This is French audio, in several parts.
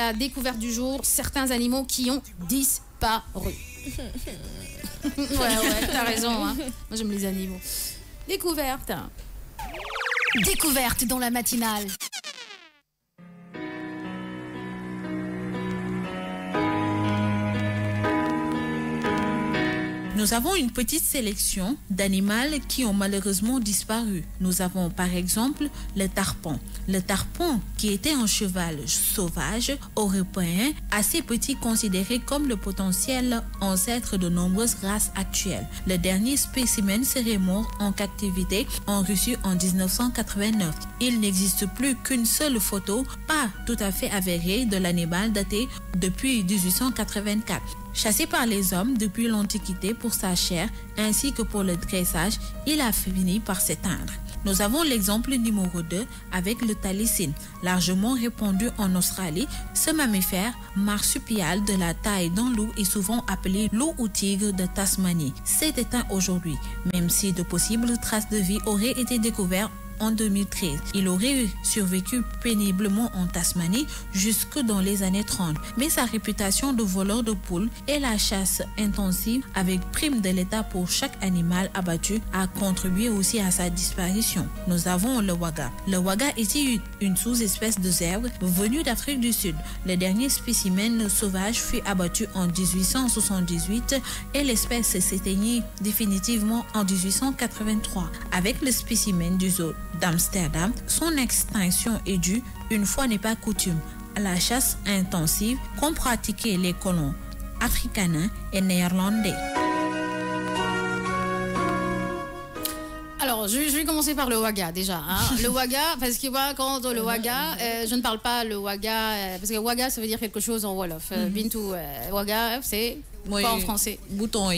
La découverte du jour, certains animaux qui ont disparu. ouais, t'as raison. Hein. Moi, j'aime les animaux. Découverte. Découverte dans la matinale. Nous avons une petite sélection d'animaux qui ont malheureusement disparu. Nous avons par exemple le tarpon. Le tarpon, qui était un cheval sauvage européen, assez petit, considéré comme le potentiel ancêtre de nombreuses races actuelles. Le dernier spécimen serait mort en captivité en Russie en 1989. Il n'existe plus qu'une seule photo, pas tout à fait avérée, de l'animal daté depuis 1884. Chassé par les hommes depuis l'Antiquité pour sa chair ainsi que pour le dressage, il a fini par s'éteindre. Nous avons l'exemple numéro 2 avec le thalicine, largement répandu en Australie. Ce mammifère marsupial de la taille d'un loup est souvent appelé loup ou tigre de Tasmanie. C'est éteint aujourd'hui, même si de possibles traces de vie auraient été découvertes en 2013. Il aurait survécu péniblement en Tasmanie jusque dans les années 30. Mais sa réputation de voleur de poules et la chasse intensive avec prime de l'État pour chaque animal abattu a contribué aussi à sa disparition. Nous avons le waga. Le waga était une sous-espèce de zèbre venue d'Afrique du Sud. Le dernier spécimen sauvage fut abattu en 1878 et l'espèce s'éteignit définitivement en 1883. Avec le spécimen du zoo d'Amsterdam, son extinction est due, une fois n'est pas coutume, à la chasse intensive qu'ont pratiqué les colons africains et néerlandais. Alors, je vais commencer par le waga déjà. Hein. Le waga, parce que voilà, quand le waga, je ne parle pas le waga, parce que waga, ça veut dire quelque chose en Wolof. Bintou, waga, c'est pas en français. Bouton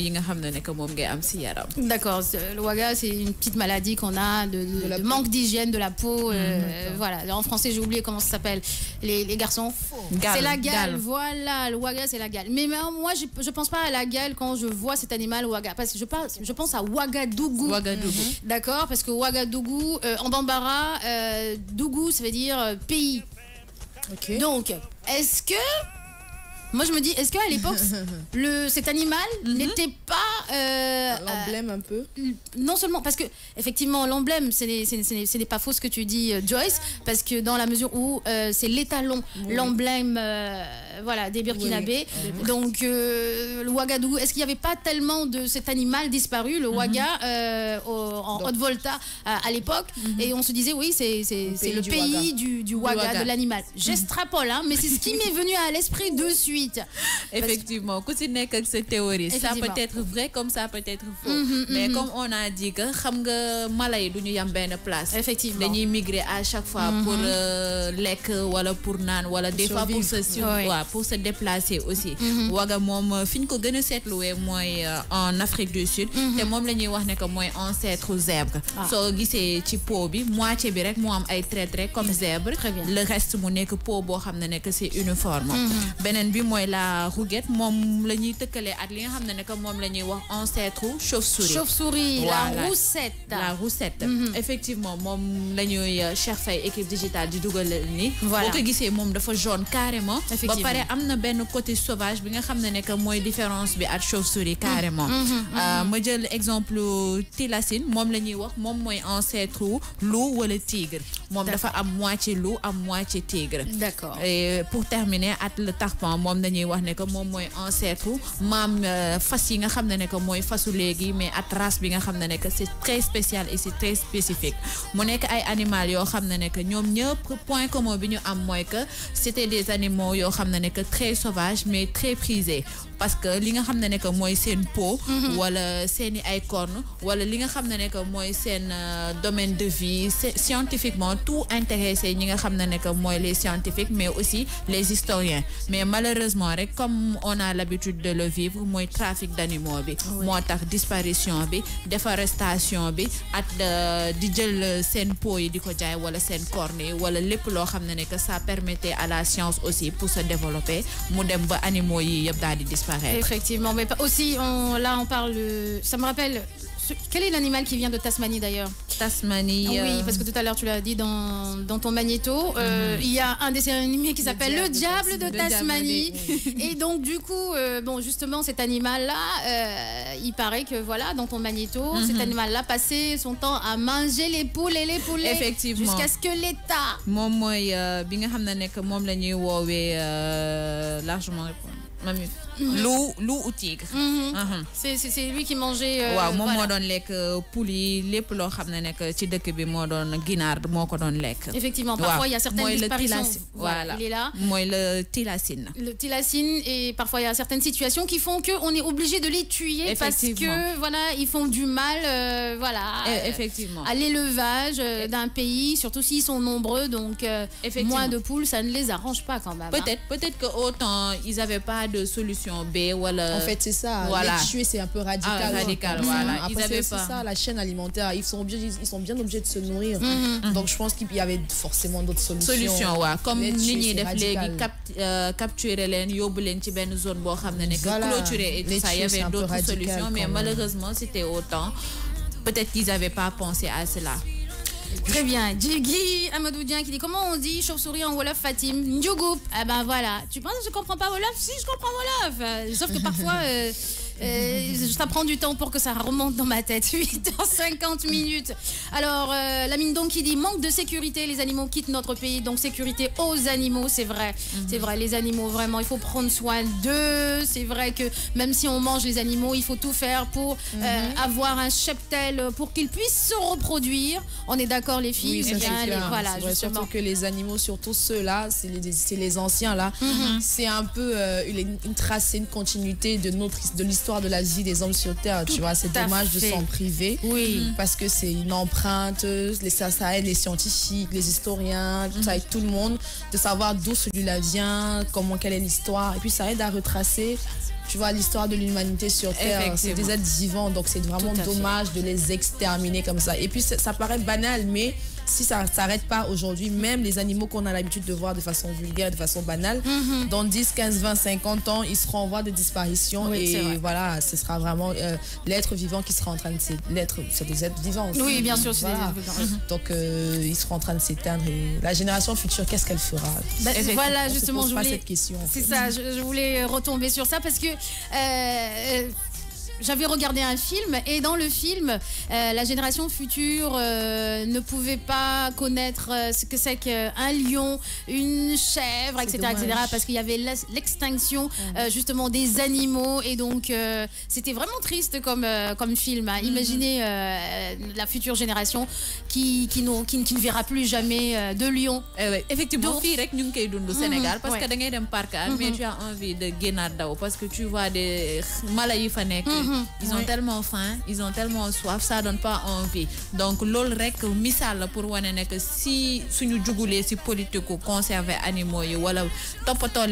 D'accord, le waga, c'est une petite maladie qu'on a de manque d'hygiène de la peau. Voilà, en français, j'ai oublié comment ça s'appelle. Les garçons, c'est la gale. Voilà, le waga, c'est la gale. Mais moi, je pense pas à la gale quand je vois cet animal waga, parce que je pense à Ouagadougou. D'accord, parce que Ouagadougou, en bambara, Dougou, ça veut dire pays. Okay. Donc, est-ce que... Moi, je me dis, est-ce qu'à l'époque, cet animal n'était pas... l'emblème un peu. Non seulement, parce que, effectivement, l'emblème, ce n'est pas faux ce que tu dis, Joyce, parce que dans la mesure où c'est l'étalon, l'emblème voilà, des Burkinabés. Oui. Donc, le Ouagadougou, est-ce qu'il n'y avait pas tellement de cet animal disparu, le Ouaga, en Haute-Volta à l'époque, et on se disait, oui, c'est le pays du Ouaga, de l'animal. J'extrapole, hein, mais c'est ce qui m'est venu à l'esprit de suite. Effectivement, continuez avec cette théorie. Ça peut être vrai comme ça peut être faux. Mais comme on a dit que malay duñu yam ben place. Effectivement. Dañuy migrer à chaque fois pour lek wala pour nan wala des fois pour se déplacer aussi. Waga mom fiñ ko gëna sétluwé moy en Afrique du Sud té mom lañuy wax né que moy ancêtre zèbre. So gissé ci peau bi moitié bi rek mo am ay traits comme zèbre. Le reste mu nek peau bo xamné nek c'est uniforme. Benen bi mooy la rouguette moom la ñuy tëkkale ak li nga xam ne que moom la ñuy wax ancêtre chauve-souris. Chauve-souris, voilà. La roussette. La roussette. Effectivement moom la ñuy Cheikh Faye équipe digitale di dugal ni. Voilà boo ko gisee moom dafa jaune carrément. Ba pare am na benn côté sauvage bi nga xam ne que mooy différence bi ak chauve-souris carrément. ma jël exemple thylacine moom la ñuy wax moom mooy ancêtre loup wala tigre. moom dafa am moitié loup am moitié tigre. D'accord. Et pour terminer ak le tarpon moom dañuy wax ne que moom mooy ancêtre maam fas yi nga xam ne que mooy fasu léegi mais at race bi nga xam ne que c'est très spécial et c'est très spécifique mu nekk ay animaux yoo xam ne que ñoom ñëpp point commun bi ñu am mooy que c'était des animaux yoo xam ne que très sauvages mais très prisés parce que li nga xam ne que mooy seen peau wala seeni ay cornes wala li nga xam ne que mooy seen domaine de vie scientifiquement tout intéressé ñi nga xam ne que mooy les scientifiques mais aussi les historiens mais malheureusement rek comme on a l'habitude de le vivre mooy trafic d'animaux bi moo tax disparition bi déforestation bi ak di jël seen peau yi di ko jaay wala seen cornes yi wala lépp loo xam ne que ça permettait à la science aussi pour se développer mu dem ba animaux yi yëpp daal di disparaître. Effectivement, mais aussi là on parle, ça me rappelle, quel est l'animal qui vient de Tasmanie d'ailleurs? Tasmanie. Oui, parce que tout à l'heure tu l'as dit dans ton magnéto, il y a un dessin animé qui s'appelle Le Diable de Tasmanie. Et donc du coup, bon justement cet animal-là, il paraît que voilà dans ton magnéto, cet animal-là passait son temps à manger les poules et les poulets. Effectivement. Jusqu'à ce que l'État. Moom mooy bi nga xam ne nekk moom la ñuy woowee largement répondre. Loup ou tigre. C'est lui qui mangeait. waaw moom moo doon lekk poule yi lépp loo xam ne nekk ci dëkk bi moo doon ginaar moo ko doon lekk. Effectivement, parfois il y a certaines disparitions. Voilà, il est là. Mooy le thylacine. Le thylacine, et parfois il y a certaines situations qui font qu'on est obligé de les tuer parce que voilà ils font du mal effectivement. à l'élevage d'un pays, surtout s'ils sont nombreux, donc moins de poules ça ne les arrange pas quand même. Peut-être que autant ils n'avaient pas de solution B. Voilà. En fait, c'est ça. Voilà. Les tuer, c'est un peu radical. Voilà. Après, c'est ça, la chaîne alimentaire. Ils sont bien obligés de se nourrir. Donc, je pense qu'il y avait forcément d'autres solutions. Ouais. Comme nous capturer les yóbbu leen ci benn zone boo xam ne clôturée et tout ça, il y avait d'autres solutions, mais malheureusement, c'était autant. Peut-être qu'ils n'avaient pas pensé à cela. Très bien. Djigui Amadoudien qui dit comment on dit chauve-souris en Wolof, Fatim? Ndjougoub. Ah ben voilà. Tu penses que je comprends pas Wolof? Si, je comprends Wolof. Sauf que parfois, ça prend du temps pour que ça remonte dans ma tête. 8h50. Alors, la mine donc qui dit manque de sécurité, les animaux quittent notre pays, donc sécurité aux animaux, c'est vrai. C'est vrai, les animaux, vraiment, il faut prendre soin d'eux. C'est vrai que même si on mange les animaux, il faut tout faire pour avoir un cheptel pour qu'ils puissent se reproduire. On est d'accord, les filles? Oui, voilà, justement. Surtout que les animaux, surtout ceux-là, c'est les anciens là, c'est un peu une trace, une continuité de l'histoire de la vie des hommes sur Terre, tu vois, c'est dommage de s'en priver, parce que c'est une empreinte, ça aide les scientifiques, les historiens, ça aide tout le monde de savoir d'où celui-là vient, quelle est l'histoire, et puis ça aide à retracer, tu vois, l'histoire de l'humanité sur Terre. C'est des êtres vivants, donc c'est vraiment dommage de les exterminer comme ça. Et puis ça paraît banal, mais si ça ne s'arrête pas aujourd'hui, même les animaux qu'on a l'habitude de voir de façon vulgaire, de façon banale, dans 10, 15, 20, 50 ans, ils seront en voie de disparition. Et voilà, ce sera vraiment l'être vivant qui sera en train de s'éteindre. C'est des êtres vivants aussi. Oui, bien sûr, c'est des êtres vivants. Donc, ils seront en train de s'éteindre. Et la génération future, qu'est-ce qu'elle fera? Voilà, justement, je voulais... cette question. C'est ça, je voulais retomber sur ça parce que... j'avais regardé un film et dans le film, la génération future ne pouvait pas connaître ce que c'est qu'un lion, une chèvre, etc., parce qu'il y avait l'extinction justement des animaux et donc c'était vraiment triste comme film. Hein. Imaginez la future génération qui ne verra plus jamais de lion. Effectivement, fii rek ñu ngi koy dund Sénégal parce que da ngay dem parc mais tu as envie de génnaat daw parce que tu vois des mala yi fa nekk. Ils ont tellement faim, ils ont tellement soif, ça donne pas envie. Donc lool rek misal pour wane nek si suñu jugulee si politique ko conserver animaux yi wala topato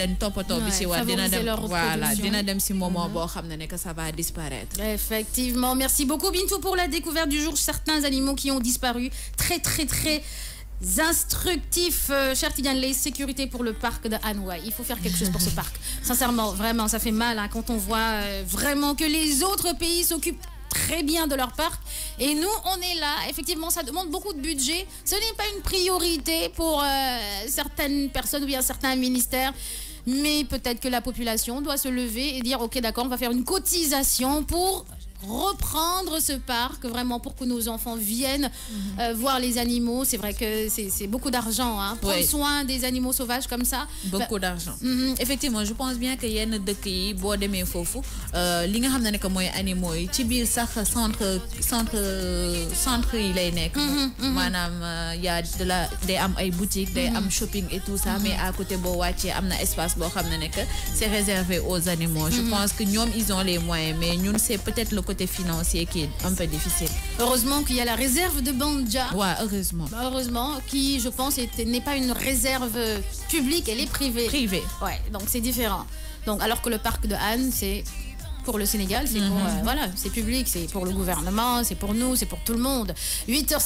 bi ci wa dina dem voilà dina dem si moment bo xamné nek ça va disparaître. Effectivement, merci beaucoup Bintou pour la découverte du jour, certains animaux qui ont disparu, très instructif, cher Tidiane, les sécurités pour le parc de Anouaï. Il faut faire quelque chose pour ce parc. Sincèrement, vraiment, ça fait mal quand on voit vraiment que les autres pays s'occupent très bien de leur parc. Et nous, on est là. Effectivement, ça demande beaucoup de budget. Ce n'est pas une priorité pour certaines personnes ou bien certains ministères. Mais peut-être que la population doit se lever et dire, ok, d'accord, on va faire une cotisation pour reprendre ce parc, vraiment pour que nos enfants viennent voir les animaux. C'est vrai que c'est beaucoup d'argent, hein. Prendre soin des animaux sauvages comme ça. Beaucoup d'argent. Effectivement, je pense bien que yenn dëkk yi boo demee foofu li nga xam ne mooy animaux yi ci biir sax centre yi lay nekk. Maanaam y a day am ay boutiques, day am shopping et tout ça, mais à côté boo wàccee am na espace boo xam ne c'est réservé aux animaux. Je pense que ñoom ils ont les moyens, mais ñun c'est peut-être le côté financier qui est un peu difficile. Heureusement qu'il y a la réserve de Bandja. Ouais, heureusement. Heureusement, qui, je pense, n'est pas une réserve publique, elle est privée. Privée. Ouais, donc c'est différent. Donc, alors que le parc de Hann, c'est pour le Sénégal, c'est pour, voilà, c'est public, c'est pour le gouvernement, c'est pour nous, c'est pour tout le monde. 8h50.